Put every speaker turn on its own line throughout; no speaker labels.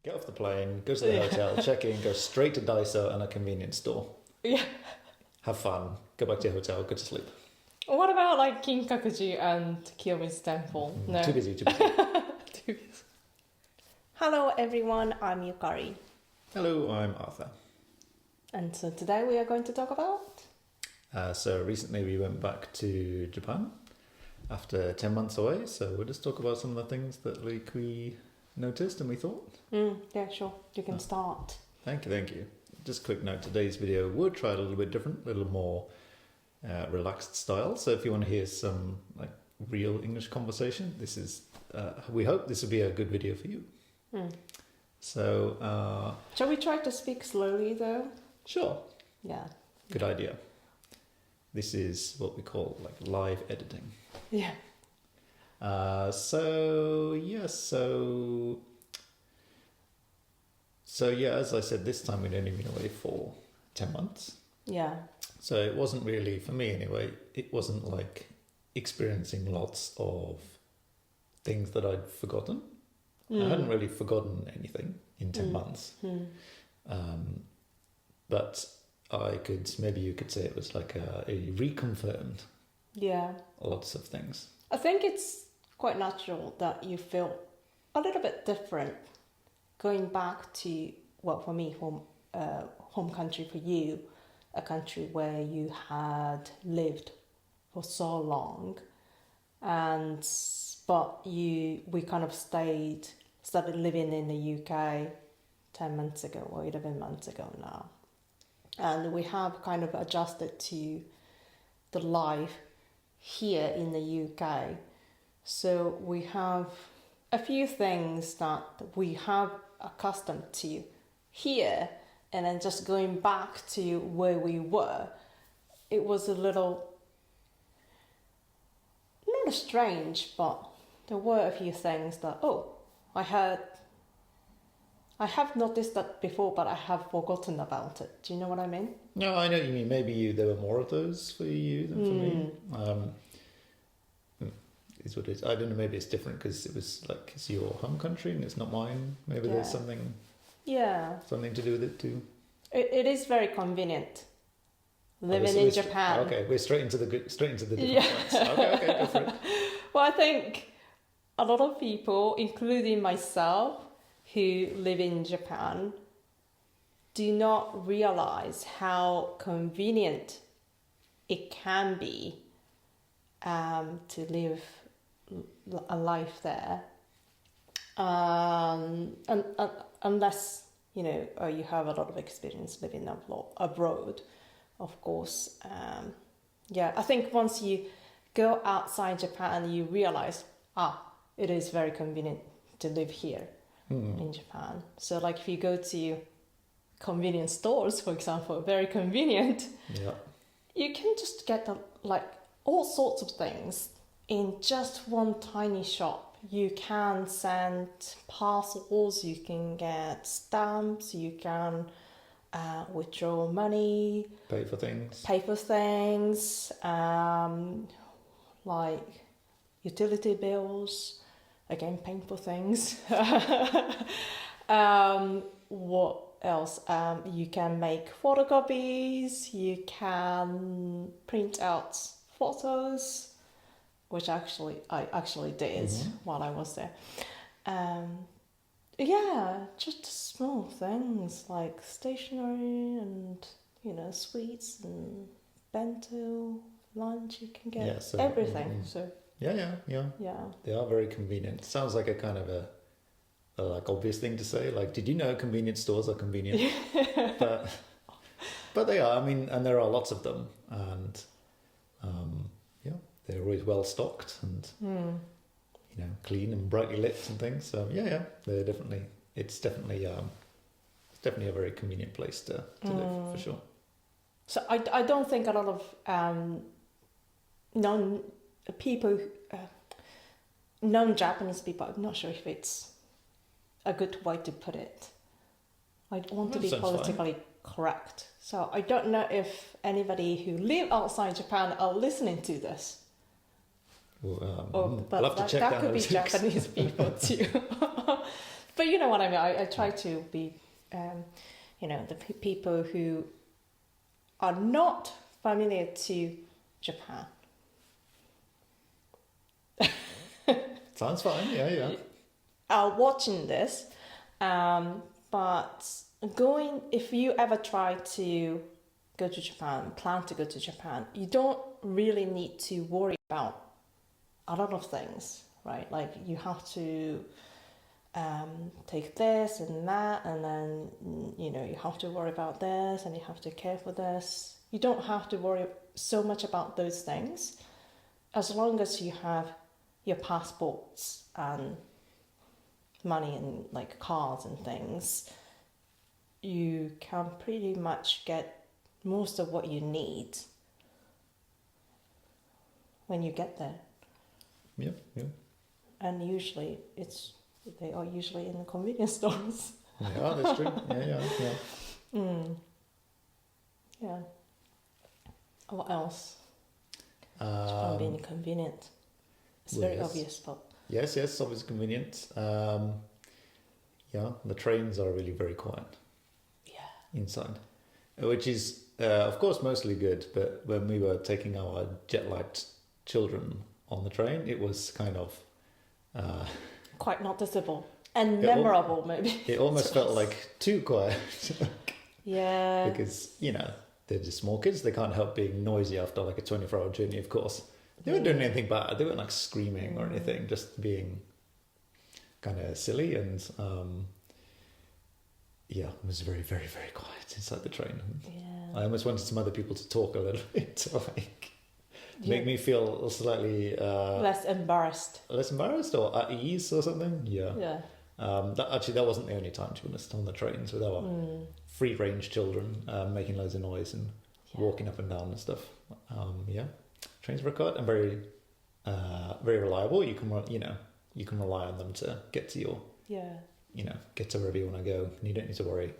Get off the plane, go to the hotel, check in, go straight to Daiso and a convenience store.
Yeah.
Have fun, go back to your hotel, go to sleep.
What about like Kinkakuji and Kiyomizu Temple? No.
Too busy.
Too busy. Hello everyone, I'm Yukari.
Hello, I'm Arthur.
And so today we are going to talk about?
So recently we went back to Japan after 10 months away. So we'll just talk about some of the things that we noticed and we thought.
Yeah, sure. You can start.
Thank you. Just a quick note, today's video would try a little bit different, a little more relaxed style. So if you want to hear some like real English conversation, this is, we hope this will be a good video for you. So...
shall we try to speak slowly though?
Sure.
Yeah.
Good idea. This is what we call like live editing.
Yeah.
So as I said, this time we'd only been away for 10 months.
Yeah.
So it wasn't really, for me anyway, it wasn't like experiencing lots of things that I'd forgotten. I hadn't really forgotten anything in 10 months. But maybe you could say it was like a reconfirmed.
Yeah.
Lots of things.
I think it's quite natural that you feel a little bit different going back to, well, for me, home country, for you, a country where you had lived for so long, but we kind of started living in the UK 10 months ago or 11 months ago now, and we have kind of adjusted to the life here in the UK. So we have a few things that we have accustomed to here, and then just going back to where we were, it was a little, not strange, but there were a few things that, I have noticed that before, but I have forgotten about it. Do you know what I mean?
No, I know what you mean. Maybe there were more of those for you than for me. Is what it is. I don't know, maybe it's different because it was like it's your home country and it's not mine. Maybe there's something to do with it too.
It is very convenient living in Japan.
Okay, we're straight into the different points. Okay, go for it.
Well, I think a lot of people, including myself, who live in Japan, do not realize how convenient it can be to live a life there, unless you have a lot of experience living abroad, of course. I think once you go outside Japan, you realize it is very convenient to live here in Japan. So like if you go to convenience stores, for example, very convenient, you can just get all sorts of things in just one tiny shop. You can send parcels, you can get stamps, you can withdraw money,
pay for things, like utility bills, again painful things. What else? You can make photocopies, you can print out photos, which I actually did while I was there. Just small things like stationery and sweets and bento, lunch. You can get everything. So yeah. They are very convenient. Sounds like a kind of a like obvious thing to say. Like, did you know convenience stores are convenient? but they are. I mean, and there are lots of them, and they're always well stocked and clean and brightly lit and things. So they're definitely. It's definitely a very convenient place to live for sure.
So I don't think a lot of non-Japanese people. I'm not sure if it's a good way to put it. I want to be politically correct. So I don't know if anybody who live outside Japan are listening to this.
But that
could be Japanese people too. But you know what I mean. I try to be, the people who are not familiar to Japan.
Sounds fine. Yeah.
Are watching this, but if you ever try to go to Japan, plan to go to Japan, you don't really need to worry about a lot of things, right? Like you have to take this and that, and then you have to worry about this, and you have to care for this. You don't have to worry so much about those things, as long as you have your passports and money and like cars and things. You can pretty much get most of what you need when you get there.
Yeah.
And usually they are usually in the convenience stores.
Yeah, that's true. Yeah.
Yeah. What else? Japan being convenient. It's very obvious, but...
Yes, obviously convenient. The trains are really very quiet. Yeah. Inside. Which is, of course, mostly good, but when we were taking our jet-lagged children on the train, it was kind of...
quite noticeable. And memorable, maybe.
It almost felt like too quiet.
Yeah.
Because, they're just small kids. They can't help being noisy after like a 24-hour journey, of course. They weren't doing anything bad. They weren't like screaming or anything, just being kind of silly. And it was very, very, very quiet inside the train. Yeah. I almost wanted some other people to talk a little bit to make me feel slightly...
less embarrassed.
Less embarrassed or at ease or something? Yeah. That wasn't the only time, to be honest, on the trains with our free-range children making loads of noise and walking up and down and stuff. Trains were quiet and very, very reliable. You can rely on them to get to your, get to wherever you want to go. And you don't need to worry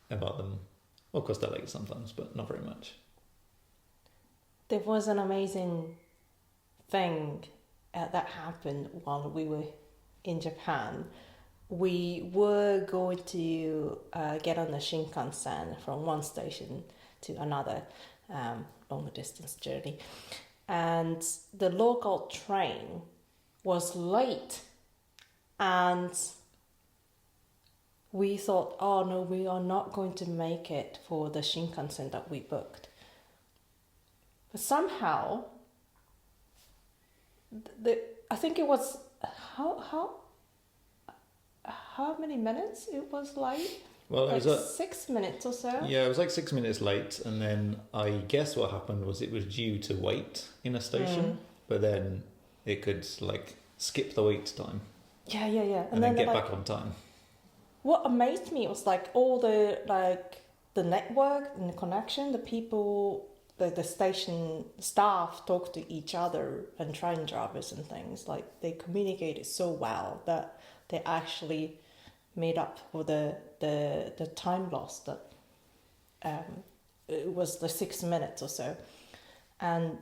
about them. Well, of course, they're late sometimes, but not very much.
There was an amazing thing that happened while we were in Japan. We were going to get on the Shinkansen from one station to another, long distance journey, and the local train was late, and we thought, oh no, we are not going to make it for the Shinkansen that we booked. But somehow, I think it was how many minutes it was late?
Well,
it was 6 minutes or so.
Yeah, it was like 6 minutes late, and then I guess what happened was it was due to wait in a station, but then it could like skip the wait time. Yeah.
And
then get back on time.
What amazed me was like all the network and the connection, the people, the station staff talk to each other and train drivers and things. Like they communicated so well that they actually made up for the time loss that it was the 6 minutes or so, and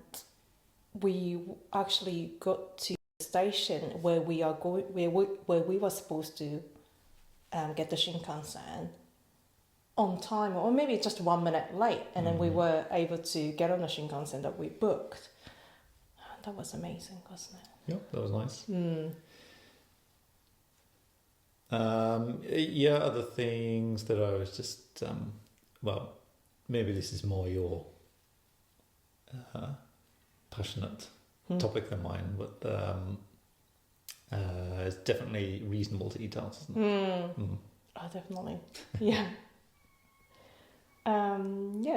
we actually got to the station where we were supposed to get the Shinkansen on time, or maybe just 1 minute late, and then we were able to get on the Shinkansen that we booked. That was amazing, wasn't it?
Yeah, that was nice. Other things that I was just, maybe this is more your passionate topic than mine, but it's definitely reasonable to eat out, isn't it?
Oh, definitely. Yeah.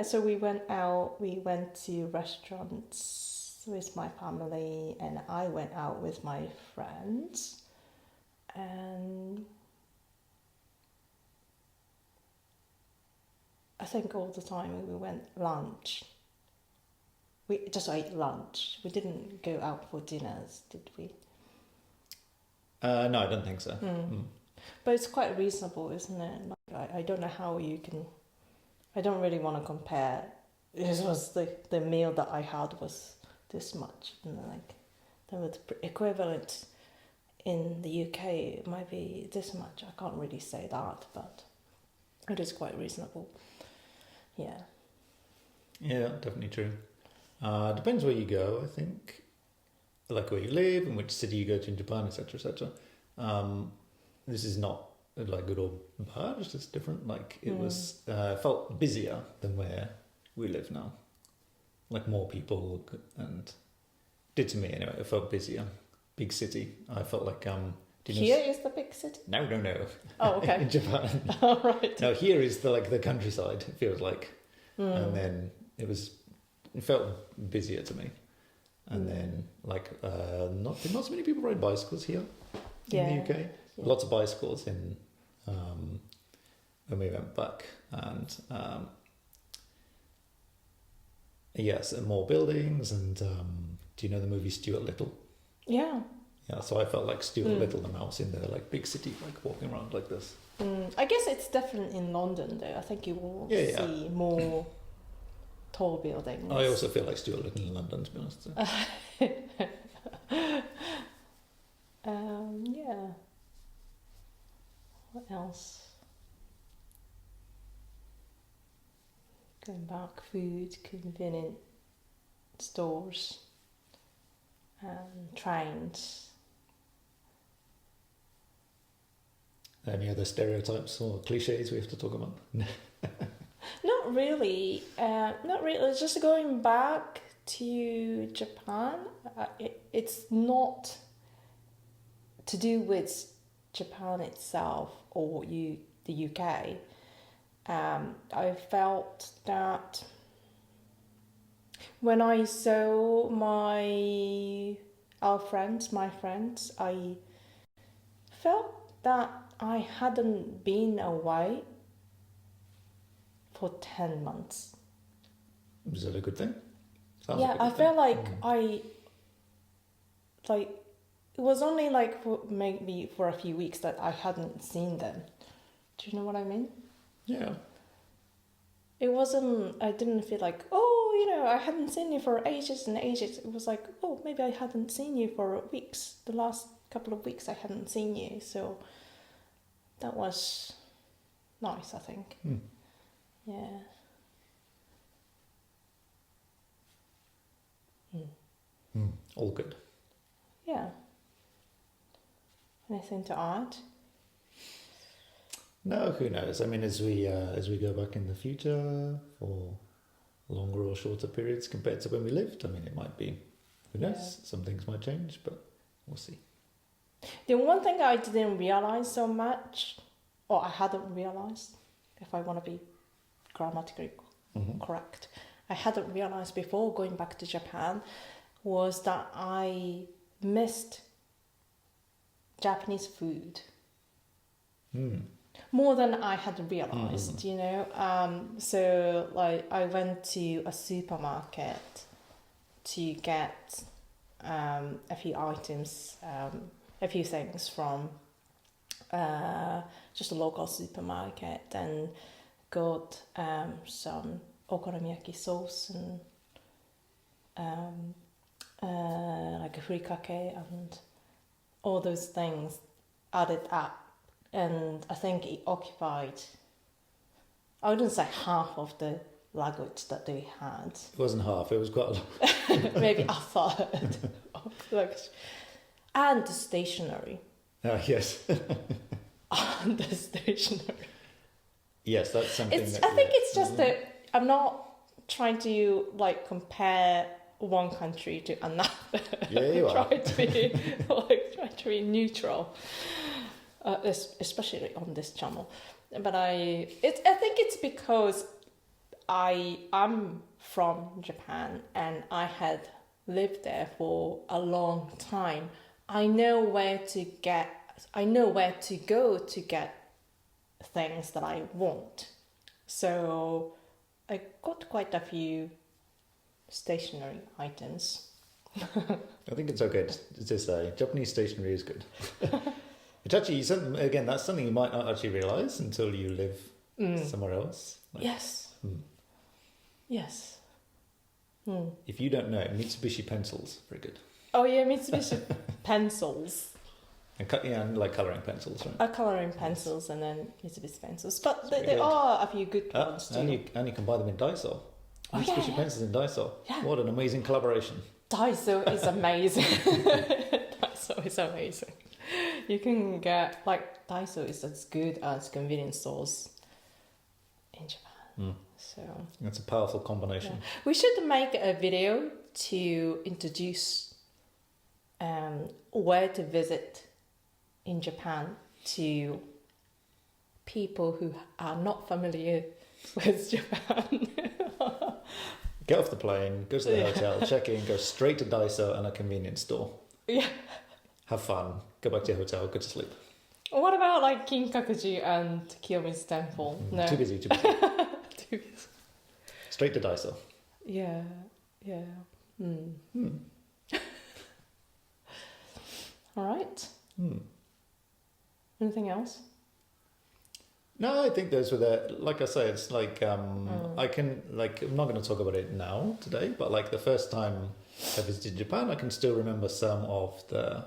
So we went out, we went to restaurants with my family, and I went out with my friends, and I think all the time we went lunch. We just ate lunch. We didn't go out for dinners, did we?
No, I don't think so.
But it's quite reasonable, isn't it? Like, I don't know how you can... I don't really want to compare. This was the meal that I had was this much. And like, there was equivalent in the UK it might be this much. I can't really say that, but it is quite reasonable. Yeah.
Yeah, definitely true. Depends where you go, I think. Like where you live and which city you go to in Japan, etc., etc. This is not like good or bad, it's just different. Like it was felt busier than where we live now. Like more people, and did to me anyway. It felt busier. Big city. I felt like
here is the big city?
No.
Oh, okay.
In Japan.
All right.
No, here is the countryside. It feels like, and then it felt busier to me. And then, like, not so many people ride bicycles here in the UK. Yeah. Lots of bicycles in when we went back, and yes, and more buildings. And do you know the movie Stuart Little?
Yeah.
Yeah, so I felt like Stuart Little, the mouse, in the like big city, like walking around like this.
I guess it's different in London, though. I think you will see more tall buildings.
I also feel like Stuart Little in London, to be honest. So.
Yeah. What else? Going back, food, convenient stores, trains.
Any other stereotypes or cliches we have to talk about?
Not really. It's just going back to Japan. It's not to do with Japan itself or the UK. I felt that when I saw my friends, I felt that I hadn't been away for 10 months.
Is that a good thing?
I felt like it was only like maybe for a few weeks that I hadn't seen them. Do you know what I mean?
Yeah.
It wasn't, I didn't feel like, I hadn't seen you for ages and ages. It was like, maybe I hadn't seen you for weeks. The last couple of weeks I hadn't seen you. So that was nice, I think. Yeah.
All good.
Yeah. Anything to add?
No, who knows? I mean, as we go back in the future for longer or shorter periods compared to when we lived, I mean, it might be, who knows? Yeah. Some things might change, but we'll see.
The one thing I didn't realize so much, or I hadn't realized, if I want to be grammatically correct, I hadn't realized before going back to Japan, was that I missed Japanese food more than I had realized, so like I went to a supermarket to get a few items, a few things from just a local supermarket, and got some okonomiyaki sauce and like a furikake and all those things added up, and I think it occupied, I wouldn't say half of the luggage that they had.
It wasn't half, it was quite a lot.
Maybe a third of the luggage. And the stationery.
Yes.
And the stationery.
Yes, that's something
I think it's just that I'm not trying to like compare one country to another.
Yeah, you are.
try to be neutral, especially on this channel. But I think it's because I am from Japan and I had lived there for a long time. I know where to go to get things that I want. So I got quite a few stationery items.
I think it's okay to say Japanese stationery is good. It's actually again, that's something you might not actually realise until you live somewhere else.
Yes. Yes.
If you don't know, Mitsubishi pencils, very good.
Oh yeah, Mitsubishi pencils.
And like colouring pencils, right?
Colouring pencils and then Mitsubishi pencils. But there are a few good ones too.
And you can buy them in Daiso. Mitsubishi pencils in Daiso.
Yeah.
What an amazing collaboration.
Daiso is amazing. Daiso is amazing. You can get, like, Daiso is as good as convenience stores in Japan. So
it's a powerful combination.
Yeah. We should make a video to introduce where to visit in Japan to people who are not familiar with Japan.
Get off the plane, go to the hotel, check in, go straight to Daiso and a convenience store.
Yeah.
Have fun, go back to your hotel, go to sleep.
What about like Kinkakuji and Kiyomizu Temple? No.
Too busy.
Too busy.
Straight to Daiso.
Yeah. All right. Anything else?
No, I think those were the, like I say, it's like, I can, like, I'm not going to talk about it now today, but like the first time I visited Japan, I can still remember some of the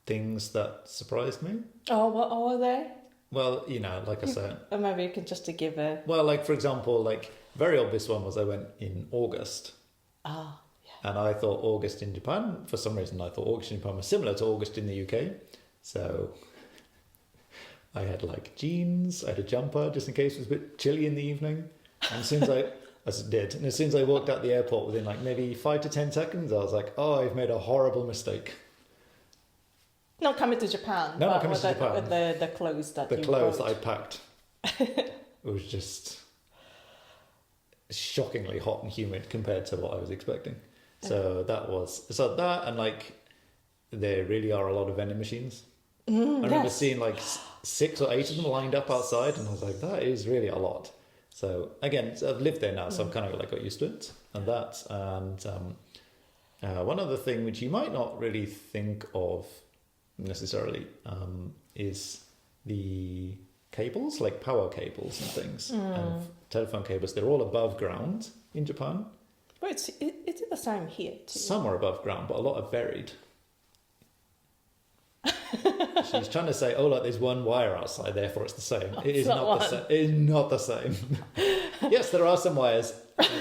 things that surprised me.
Oh, what are they?
Well, you know, like I said.
Or maybe you can just give a...
Well, like, for example, like, very obvious one was I went in August.
Ah, yeah.
And I thought August in Japan, for some reason, I thought August in Japan was similar to August in the UK. So I had like jeans, I had a jumper just in case it was a bit chilly in the evening. And as soon as as soon as I walked out the airport, within like maybe 5 to 10 seconds, I was like, oh, I've made a horrible mistake.
Not coming to Japan.
No, not coming to Japan.
With the clothes that
the
you
clothes
brought.
that I packed. It was just shockingly hot and humid compared to what I was expecting. So that and like there really are a lot of vending machines. I remember seeing like 6 or 8 of them lined up outside, and I was like, that is really a lot. So again, I've lived there now, so I've kind of like got used to it. And that, and one other thing which you might not really think of necessarily is the cables, like power cables and things, and telephone cables. They're all above ground in Japan.
But it's the same here too.
Some are above ground, but a lot are buried. She's trying to say, oh, like there's one wire outside, therefore it's the same. It is not the same. It is not the same. Yes, there are some wires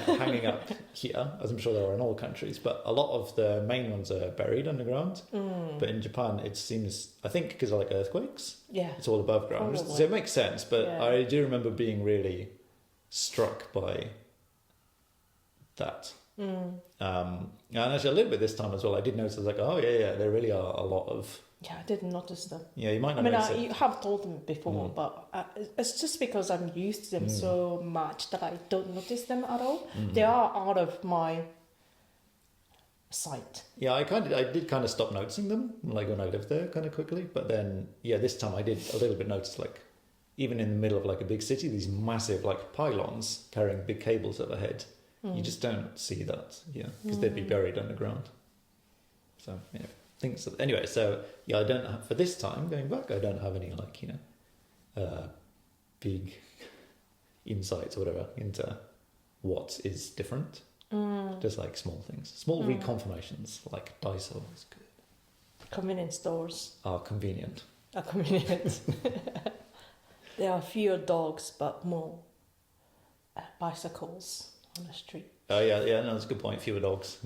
hanging up here, as I'm sure there are in all countries, but a lot of the main ones are buried underground. But in Japan, it seems, I think because of like earthquakes, it's all above ground.
Probably.
So it makes sense, but I do remember being really struck by that. And actually a little bit this time as well, I did notice, I was like, oh yeah, there really are a lot of...
Yeah, I didn't notice them.
Yeah, you might not notice it.
You have told them before, but it's just because I'm used to them so much that I don't notice them at all. They are out of my sight.
Yeah, I did kind of stop noticing them, like when I lived there, kind of quickly. But then, yeah, this time I did a little bit notice, like, even in the middle of like a big city, these massive like pylons carrying big cables overhead. You just don't see that, because they'd be buried underground. So, yeah. Things. Anyway, so yeah, I don't have, for this time going back, I don't have any like big insights or whatever into what is different. Just like small things, small reconfirmations, like Daiso is good.
Convenience stores
are convenient.
Are convenient. There are fewer dogs, but more bicycles on the street.
Oh yeah, no, that's a good point. Fewer dogs,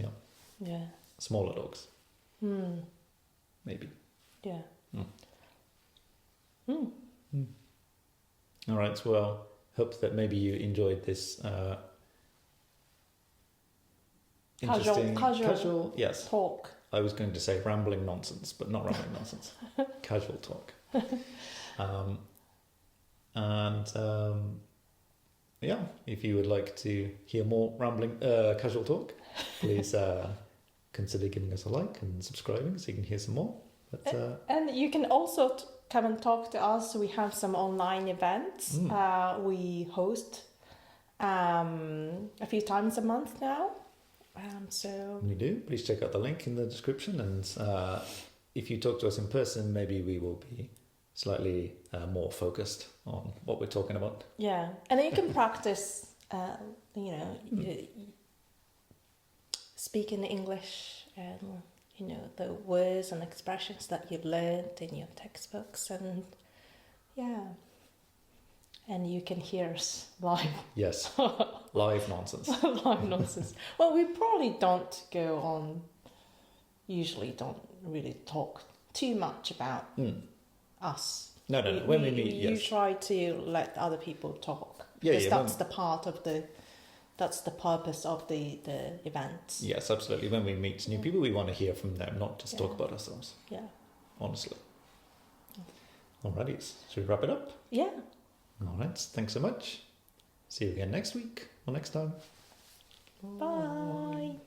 yeah,
smaller dogs. Maybe.
Yeah.
All right. Well, hope that maybe you enjoyed this interesting casual yes
talk.
I was going to say rambling nonsense, but not rambling nonsense. Casual talk. Yeah, if you would like to hear more rambling casual talk, please consider giving us a like and subscribing so you can hear some more. But,
and you can also come and talk to us. We have some online events we host a few times a month now. So
we do. Please check out the link in the description, and if you talk to us in person, maybe we will be slightly more focused on what we're talking about.
Yeah, and then you can practice, speaking English and you know, the words and expressions that you learned in your textbooks, and and you can hear us live.
Yes, live nonsense.
Live nonsense. Well, we probably usually don't really talk too much about us.
No. When we meet,
you try to let other people talk. Because that's the purpose of the events.
Yes, absolutely. When we meet new people, we want to hear from them, not just talk about ourselves.
Yeah.
Honestly. Alrighty, should we wrap it up?
Yeah.
Alright, thanks so much. See you again next week or next time.
Bye.